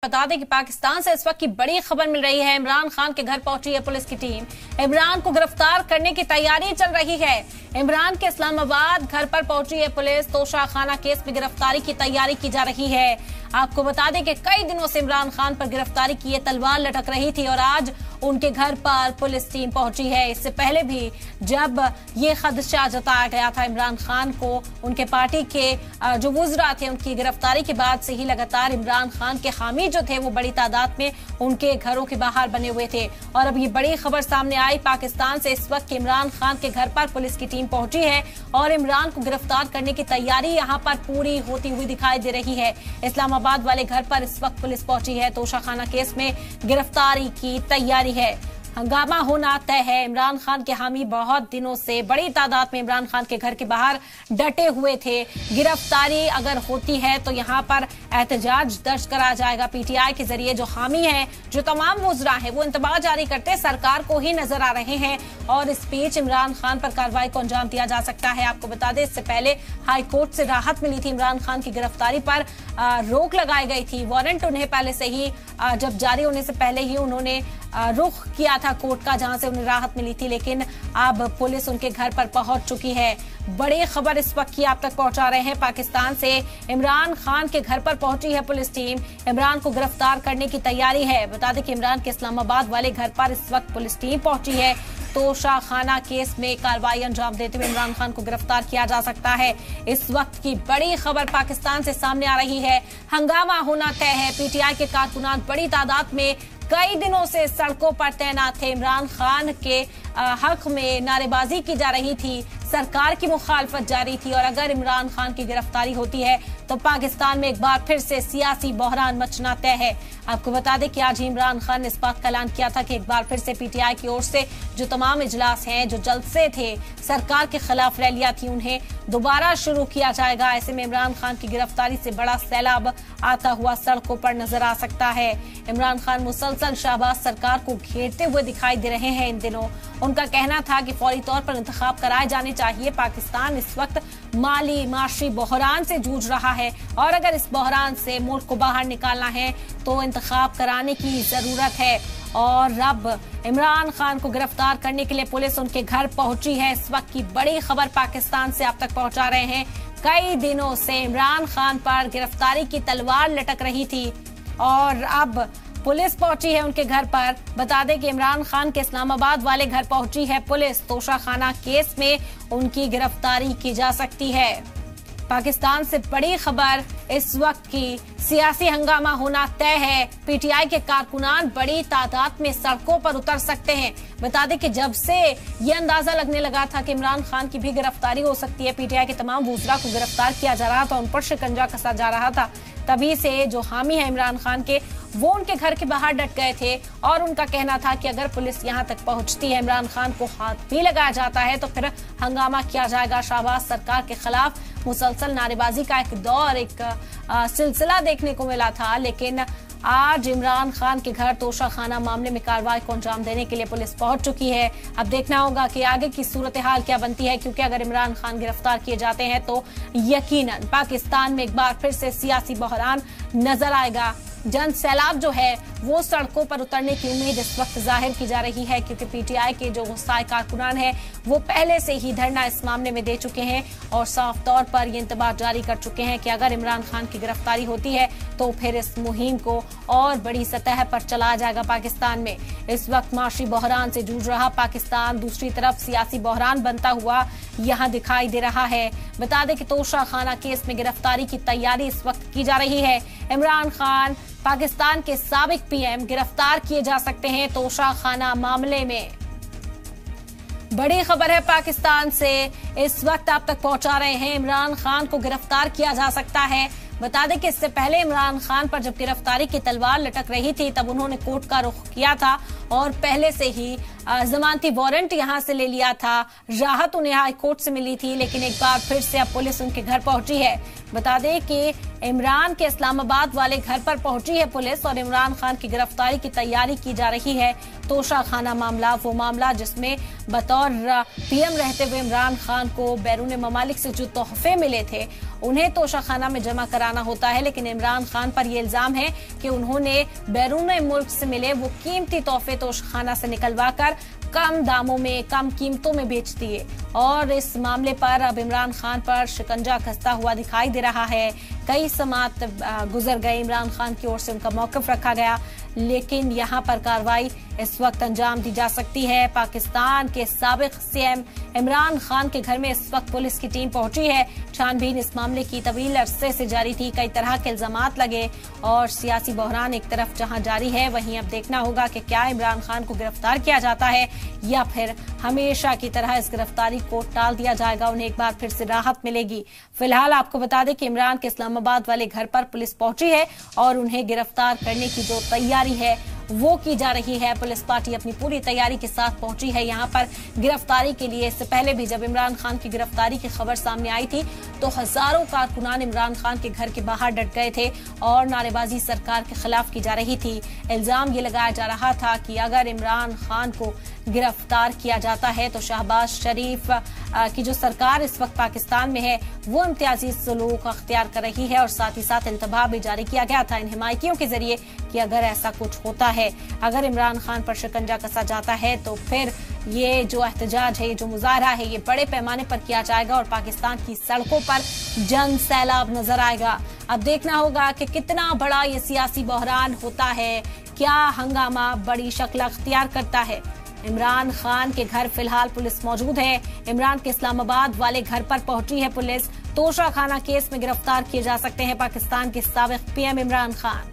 बता दें कि पाकिस्तान से इस वक्त की बड़ी खबर मिल रही है। इमरान खान के घर पहुंची है पुलिस की टीम। इमरान को गिरफ्तार करने की तैयारी चल रही है। इमरान के इस्लामाबाद घर पर पहुंची है पुलिस। तोशाखाना केस में गिरफ्तारी की तैयारी की जा रही है। आपको बता दें कि कई दिनों से इमरान खान पर गिरफ्तारी की ये तलवार लटक रही थी और आज उनके घर पर पुलिस टीम पहुंची है। इससे पहले भी जब ये खदशा जताया गया था इमरान खान को, उनके पार्टी के जो वुज़रा थे उनकी गिरफ्तारी के बाद से ही लगातार इमरान खान के हामी जो थे वो बड़ी तादाद में उनके घरों के बाहर बने हुए थे। और अब ये बड़ी खबर सामने आई पाकिस्तान से इस वक्त इमरान खान के घर पर पुलिस की टीम पहुंची है और इमरान को गिरफ्तार करने की तैयारी यहाँ पर पूरी होती हुई दिखाई दे रही है। इस्लामाबाद वाले घर पर इस वक्त पुलिस पहुंची है। तोशाखाना केस में गिरफ्तारी की तैयारी है। हंगामा होना तय है। इमरान खान के हामी बहुत दिनों से बड़ी तादाद में इमरान खान के घर के बाहर डटे हुए थे। गिरफ्तारी अगर होती है तो यहाँ पर एहतजाज दर्ज करा जाएगा। पीटीआई के जरिए जो हामी हैं, जो तमाम वुज़रा हैं, वो इंतबाह जारी करते सरकार को ही नजर आ रहे हैं और इस बीच इमरान खान पर कार्रवाई को अंजाम दिया जा सकता है। आपको बता दें इससे पहले हाई कोर्ट से राहत मिली थी। इमरान खान की गिरफ्तारी पर रोक लगाई गई थी। वारंट उन्हें पहले से ही जब जारी होने से पहले ही उन्होंने रुख किया था कोर्ट का, जहां से उन्हें राहत मिली थी, लेकिन अब पुलिस उनके घर पर पहुंच चुकी है। बड़ी खबर इस वक्त की आप तक पहुंचा रहे हैं। पाकिस्तान से इमरान खान के घर पर पहुंची है पुलिस टीम। इमरान को गिरफ्तार करने की तैयारी है। बता दें कि इमरान के इस्लामाबाद वाले घर पर इस वक्त पुलिस टीम पहुंची है। तोशाखाना केस में कार्रवाई अंजाम देते हुए इमरान खान को गिरफ्तार किया जा सकता है। इस वक्त की बड़ी खबर पाकिस्तान से सामने आ रही है। हंगामा होना तय है। पीटीआई के कारकुनान बड़ी तादाद में कई दिनों से सड़कों पर तैनात थे। इमरान खान के हक में नारेबाजी की जा रही थी, सरकार की मुखालफत जारी थी और अगर इमरान खान की गिरफ्तारी होती है तो पाकिस्तान में एक बार फिर से सियासी बहरान मचना तय है। आपको बता दें कि आज इमरान खान ने इस बात का ऐलान किया था कि एक बार फिर से पीटीआई की ओर से जो तमाम इजलास हैं, जो जलसे थे, सरकार के खिलाफ रैलियां थी, उन्हें दोबारा शुरू किया जाएगा। ऐसे में इमरान खान की गिरफ्तारी से बड़ा सैलाब आता हुआ सड़कों पर नजर आ सकता है। इमरान खान मुसलसल शहबाज सरकार को घेरते हुए दिखाई दे रहे हैं इन दिनों। उनका कहना था कि फौरी तौर पर इंतखाब कराए जाने चाहिए। पाकिस्तान इस वक्त माली माशी बहरान से जूझ रहा है और अगर इस बहरान से मुल्क को बाहर निकालना है तो इंतखाब कराने की जरूरत है। और अब इमरान खान को गिरफ्तार करने के लिए पुलिस उनके घर पहुंची है। इस वक्त की बड़ी खबर पाकिस्तान से आप तक पहुंचा रहे हैं। कई दिनों से इमरान खान पर गिरफ्तारी की तलवार लटक रही थी और अब पुलिस पहुंची है उनके घर पर। बता दें कि इमरान खान के इस्लामाबाद वाले घर पहुंची है पुलिस। तोशाखाना केस में उनकी गिरफ्तारी की जा सकती है। पाकिस्तान से बड़ी खबर इस वक्त की, सियासी हंगामा होना तय है। पीटीआई के कारकुनान बड़ी तादाद में सड़कों पर उतर सकते हैं। बता दें कि जब से ये अंदाजा लगने लगा था कि इमरान खान की भी गिरफ्तारी हो सकती है, पीटीआई के तमाम वुज़रा को गिरफ्तार किया जा रहा था, उन पर शिकंजा कसा जा रहा था, तभी से जो हामी है इमरान खान के, वो उनके घर के बाहर डट गए थे और उनका कहना था कि अगर पुलिस यहां तक पहुंचती है, इमरान खान को हाथ भी लगाया जाता है तो फिर हंगामा किया जाएगा। शहबाज सरकार के खिलाफ मुसलसल नारेबाजी का एक दौर, एक सिलसिला देखने को मिला था, लेकिन आज इमरान खान के घर तोशाखाना मामले में कार्रवाई को अंजाम देने के लिए पुलिस पहुंच चुकी है। अब देखना होगा कि आगे की सूरत हाल क्या बनती है, क्योंकि अगर इमरान खान गिरफ्तार किए जाते हैं तो यकीनन पाकिस्तान में एक बार फिर से सियासी बहरान नजर आएगा। जन सैलाब जो है वो सड़कों पर उतरने की उम्मीद इस वक्त जाहिर की जा रही है, क्योंकि पीटीआई के जो गुस्साए कारकुनान है वो पहले से ही धरना इस मामले में दे चुके हैं और साफ तौर पर ये इंतबाह जारी कर चुके हैं कि अगर इमरान खान की गिरफ्तारी होती है तो फिर इस मुहिम को और बड़ी सतह पर चलाया जाएगा। पाकिस्तान में इस वक्त माशी बहरान से जूझ रहा पाकिस्तान दूसरी तरफ सियासी बहरान बनता हुआ यहाँ दिखाई दे रहा है। बता दें कि तोशाखाना केस में गिरफ्तारी की तैयारी इस वक्त की जा रही है। इमरान खान पाकिस्तान के साबिक पीएम गिरफ्तार किए जा सकते हैं तोशाखाना मामले में। बड़ी खबर है पाकिस्तान से इस वक्त आप तक पहुंचा रहे हैं। इमरान खान को गिरफ्तार किया जा सकता है। बता दें कि इससे पहले इमरान खान पर जब गिरफ्तारी की तलवार लटक रही थी तब उन्होंने कोर्ट का रुख किया था और पहले से ही जमानती वारंट यहां से ले लिया था। राहत उन्हें हाई कोर्ट से मिली थी, लेकिन एक बार फिर से अब पुलिस उनके घर पहुंची है। बता दें कि इमरान के इस्लामाबाद वाले घर पर पहुंची है पुलिस और इमरान खान की गिरफ्तारी की तैयारी की जा रही है। तोशाखाना मामला, वो मामला जिसमें बतौर पीएम रहते हुए इमरान खान को बैरून ममालिक से जो तोहफे मिले थे उन्हें तोशाखाना में जमा कराना होता है। लेकिन इमरान खान पर यह इल्जाम है कि उन्होंने बैरून मुल्क से मिले वो कीमती तोहफे तोशाखाना से निकलवा कर कम दामों में, कम कीमतों में बेच दिए। और इस मामले पर अब इमरान खान पर शिकंजा कसता हुआ दिखाई दे रहा है। कई समात गुजर गए, इमरान खान की ओर से उनका मौकफ रखा गया, लेकिन यहां पर कार्रवाई इस वक्त अंजाम दी जा सकती है। पाकिस्तान के साबिक सीएम इमरान खान के घर में इस वक्त पुलिस की टीम पहुंची है। छानबीन इस मामले की तवील अरसे से जारी थी। कई तरह के इल्जामात लगे और सियासी बहरान एक तरफ जहां जारी है, वहीं अब देखना होगा कि क्या इमरान खान को गिरफ्तार किया जाता है या फिर हमेशा की तरह इस गिरफ्तारी को टाल दिया जाएगा, उन्हें एक बार फिर से राहत मिलेगी। फिलहाल आपको बता दें कि इमरान के इस्लामाबाद वाले घर पर पुलिस पहुंची है और उन्हें गिरफ्तार करने की जो तैयारी है वो की जा रही है। पुलिस पार्टी अपनी पूरी तैयारी के साथ पहुंची है यहां पर गिरफ्तारी के लिए। इससे पहले भी जब इमरान खान की गिरफ्तारी की खबर सामने आई थी तो हजारों कारकुनान इमरान खान के घर के बाहर डट गए थे और नारेबाजी सरकार के खिलाफ की जा रही थी। इल्जाम ये लगाया जा रहा था कि अगर इमरान खान को गिरफ्तार किया जाता है तो शहबाज शरीफ की जो सरकार इस वक्त पाकिस्तान में है वो इम्तियाजी सलूक अख्तियार कर रही है। और साथ ही साथ इंतबाह भी जारी किया गया था इन हिमायतियों के जरिए कि अगर ऐसा कुछ होता है, अगर इमरान खान पर शिकंजा कसा जाता है तो फिर ये जो एहतजाज है, ये जो मुजाहरा है, ये बड़े पैमाने पर किया जाएगा और पाकिस्तान की सड़कों पर जन सैलाब नजर आएगा। अब देखना होगा कि कितना बड़ा ये सियासी बहरान होता है, क्या हंगामा बड़ी शक्ल अख्तियार करता है। इमरान खान के घर फिलहाल पुलिस मौजूद है। इमरान के इस्लामाबाद वाले घर पर पहुंची है पुलिस। तोशाखाना केस में गिरफ्तार किए जा सकते हैं पाकिस्तान के साबिक पीएम इमरान खान।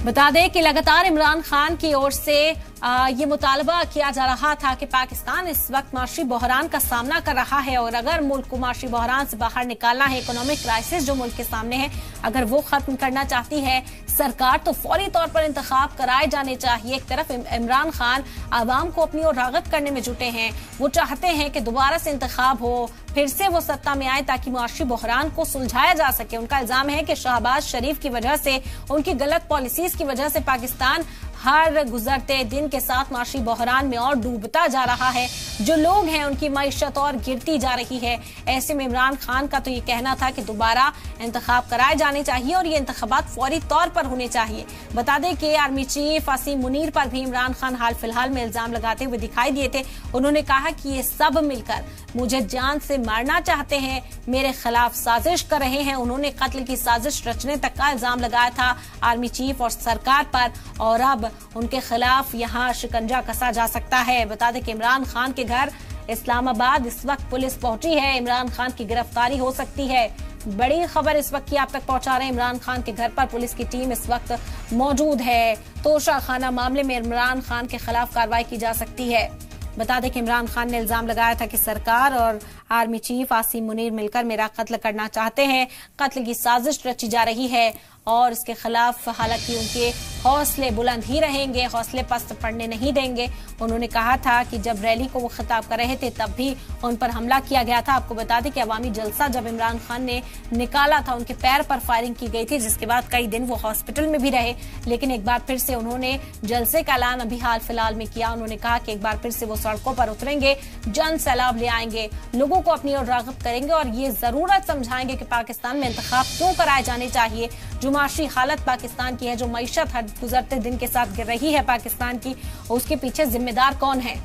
बता दें कि लगातार इमरान खान की ओर से ये मुतालबा किया जा रहा था कि पाकिस्तान इस वक्त माशी बहरान का सामना कर रहा है और अगर मुल्क को माशी बहरान से बाहर निकालना है, इकोनॉमिक क्राइसिस जो मुल्क के सामने है, अगर वो खत्म करना चाहती है सरकार तो फौरी तौर पर इंतखाब कराए जाने चाहिए। एक तरफ इमरान खान आवाम को अपनी ओर राग़िब करने में जुटे हैं, वो चाहते हैं कि दोबारा से इंतखाब हो, फिर से वो सत्ता में आए ताकि मुआशी बहरान को सुलझाया जा सके। उनका इल्जाम है कि शहबाज शरीफ की वजह से, उनकी गलत पॉलिसीज की वजह से पाकिस्तान हर गुजरते दिन के साथ माशी बहरान में और डूबता जा रहा है। जो लोग हैं उनकी मईशत और गिरती जा रही है। ऐसे में इमरान खान का तो ये कहना था कि दोबारा इंतखाब कराए जाने चाहिए और ये इंतखाबात फौरी तौर पर होने चाहिए। बता दें कि आर्मी चीफ आसिम मुनीर पर भी इमरान खान हाल फिलहाल में इल्जाम लगाते हुए दिखाई दिए थे। उन्होंने कहा कि ये सब मिलकर मुझे जान से मारना चाहते हैं, मेरे खिलाफ साजिश कर रहे हैं। उन्होंने कत्ल की साजिश रचने तक का इल्जाम लगाया था आर्मी चीफ और सरकार पर और अब उनके खिलाफ यहाँ शिकंजा कसा जा सकता है। बता दें कि इमरान खान के घर इस्लामाबाद इस वक्त पुलिस पहुंची है। इमरान खान की गिरफ्तारी हो सकती है। बड़ी खबर इस वक्त की आप तक पहुंचा रहे हैं। इमरान खान के घर पर पुलिस की टीम इस वक्त मौजूद है। तोशाखाना मामले में इमरान खान के खिलाफ कार्रवाई की जा सकती है। बता दें कि इमरान खान ने इल्जाम लगाया था कि सरकार और आर्मी चीफ आसिम मुनीर मिलकर मेरा कत्ल करना चाहते हैं, कत्ल की साजिश रची जा रही है और इसके खिलाफ हालांकि उनके हौसले बुलंद ही रहेंगे, हौसले पस्त पड़ने नहीं देंगे। उन्होंने कहा था कि जब रैली को वो खिताब कर रहे थे तब भी उन पर हमला किया गया था। आपको बता दें कि अवामी जलसा जब इमरान खान ने निकाला था उनके पैर पर फायरिंग की गई थी, जिसके बाद कई दिन वो हॉस्पिटल में भी रहे। लेकिन एक बार फिर से उन्होंने जलसे का ऐलान अभी हाल फिलहाल में किया। उन्होंने कहा कि एक बार फिर से वो सड़कों पर उतरेंगे, जन सैलाब ले आएंगे, लोगों को अपनी ओर राग़िब करेंगे और ये जरूरत समझाएंगे कि पाकिस्तान में इंतखाब क्यों कराए जाने चाहिए। जो माशी हालत पाकिस्तान की है, जो मईशत हर गुजरते दिन के साथ गिर रही है पाकिस्तान की, उसके पीछे जिम्मेदार कौन है।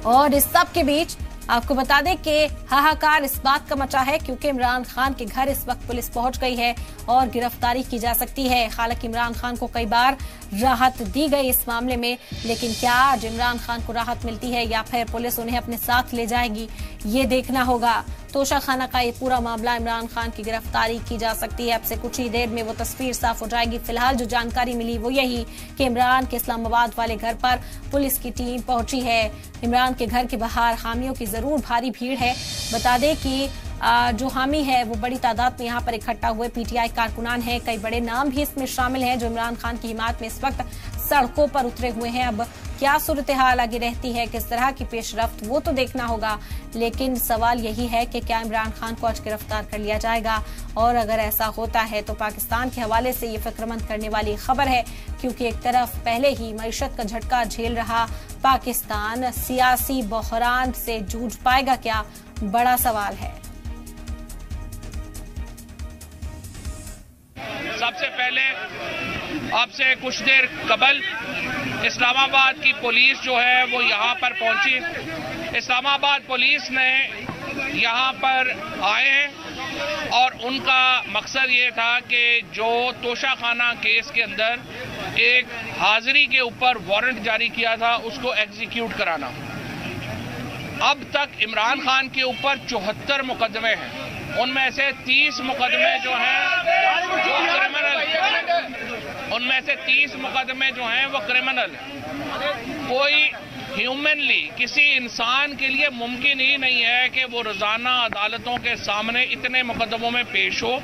और इस सब के बीच आपको बता दें कि हाहाकार इस बात का मचा है क्योंकि इमरान खान के घर इस वक्त पुलिस पहुंच गई है और गिरफ्तारी की जा सकती है। हालांकि इमरान खान को कई बार राहत दी गई इस मामले में, लेकिन क्या आज इमरान खान को राहत मिलती है या फिर पुलिस उन्हें अपने साथ ले जाएगी, ये देखना होगा। तोशाखाना का ये पूरा मामला, इमरान खान की गिरफ्तारी की जा सकती है। अब से कुछ ही देर में वो तस्वीर साफ हो जाएगी। फिलहाल जो जानकारी मिली वो यही कि इमरान के इस्लामाबाद वाले घर पर पुलिस की टीम पहुंची है। इमरान के घर के बाहर हामियों की जरूर भारी भीड़ है। बता दें कि जो हामी है वो बड़ी तादाद में यहाँ पर इकट्ठा हुए पीटीआई कारकुनान हैं। कई बड़े नाम भी इसमें शामिल हैं जो इमरान खान की हिमायत में इस वक्त सड़कों पर उतरे हुए हैं। अब क्या सूरत हाल आगे रहती है, किस तरह की पेशरफ्त, वो तो देखना होगा। लेकिन सवाल यही है कि क्या इमरान खान को आज गिरफ्तार कर लिया जाएगा, और अगर ऐसा होता है तो पाकिस्तान के हवाले से ये फिक्रमंद करने वाली खबर है क्योंकि एक तरफ पहले ही मईशत का झटका झेल रहा पाकिस्तान सियासी बहरान से जूझ पाएगा क्या, बड़ा सवाल है। सबसे पहले आपसे कुछ देर कबल इस्लामाबाद की पुलिस जो है वो यहाँ पर पहुंची। इस्लामाबाद पुलिस ने यहाँ पर आए हैं और उनका मकसद ये था कि जो तोशाखाना केस के अंदर एक हाजिरी के ऊपर वारंट जारी किया था उसको एग्जीक्यूट कराना। अब तक इमरान खान के ऊपर 74 मुकदमे हैं, उनमें से 30 मुकदमे जो हैं वो क्रिमिनल, उनमें से 30 मुकदमे जो हैं वो क्रिमिनल। कोई ह्यूमनली किसी इंसान के लिए मुमकिन ही नहीं है कि वो रोजाना अदालतों के सामने इतने मुकदमों में पेश हो।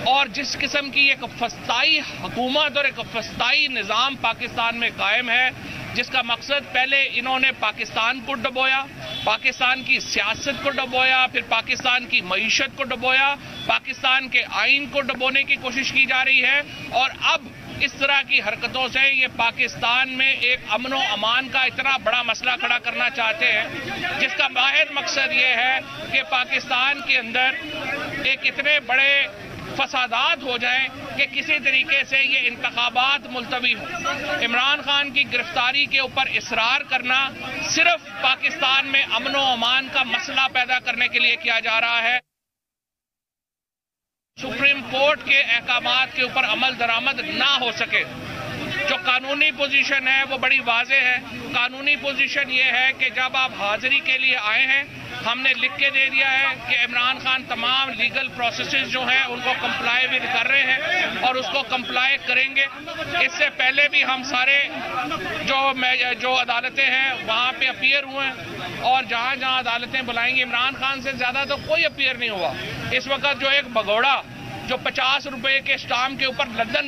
और जिस किस्म की एक फस्ताई हुकूमत और एक फस्ताई निज़ाम पाकिस्तान में कायम है, जिसका मकसद पहले इन्होंने पाकिस्तान को डुबोया, पाकिस्तान की सियासत को डुबोया, फिर पाकिस्तान की मईशत को डुबोया, पाकिस्तान के आइन को डुबोने की कोशिश की जा रही है। और अब इस तरह की हरकतों से ये पाकिस्तान में एक अमनो अमान का इतना बड़ा मसला खड़ा करना चाहते हैं, जिसका वाहिद मकसद ये है कि पाकिस्तान के अंदर एक इतने बड़े फसादात हो जाएं कि किसी तरीके से ये इंतखाबात मुलतवी हो। इमरान खान की गिरफ्तारी के ऊपर इसरार करना सिर्फ पाकिस्तान में अमनो अमान का मसला पैदा करने के लिए किया जा रहा है। सुप्रीम कोर्ट के अहकामात के ऊपर अमल दरामद ना हो सके। जो कानूनी पोजीशन है वो बड़ी वाज़ेह है। कानूनी पोजीशन ये है कि जब आप हाजिरी के लिए आए हैं, हमने लिख के दे दिया है कि इमरान खान तमाम लीगल प्रोसेसेस जो हैं उनको कंप्लाई भी कर रहे हैं और उसको कंप्लाई करेंगे। इससे पहले भी हम सारे जो अदालतें हैं वहाँ पे अपीयर हुए हैं और जहाँ जहाँ अदालतें बुलाएंगी, इमरान खान से ज़्यादा तो कोई अपीयर नहीं हुआ। इस वक्त जो एक भगोड़ा जो 50 रुपए के स्टाम्प के ऊपर लंदन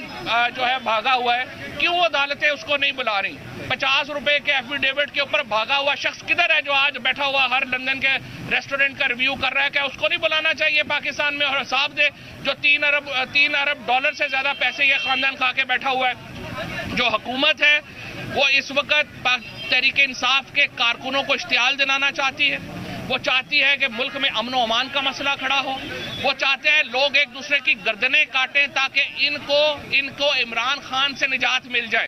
जो है भागा हुआ है, क्यों अदालतें उसको नहीं बुला रही? 50 रुपए के एफिडेविट के ऊपर भागा हुआ शख्स किधर है जो आज बैठा हुआ हर लंदन के रेस्टोरेंट का रिव्यू कर रहा है? क्या उसको नहीं बुलाना चाहिए पाकिस्तान में और हिसाब दे? जो 3 अरब डॉलर से ज्यादा पैसे ये खानदान खा के बैठा हुआ है। जो हुकूमत है वो इस वक्त तहरीक इंसाफ के कारकुनों को इश्तियाल दिलाना चाहती है। वो चाहती है कि मुल्क में अमन अमान का मसला खड़ा हो। वो चाहते हैं लोग एक दूसरे की गर्दनें काटें ताकि इनको इमरान खान से निजात मिल जाए।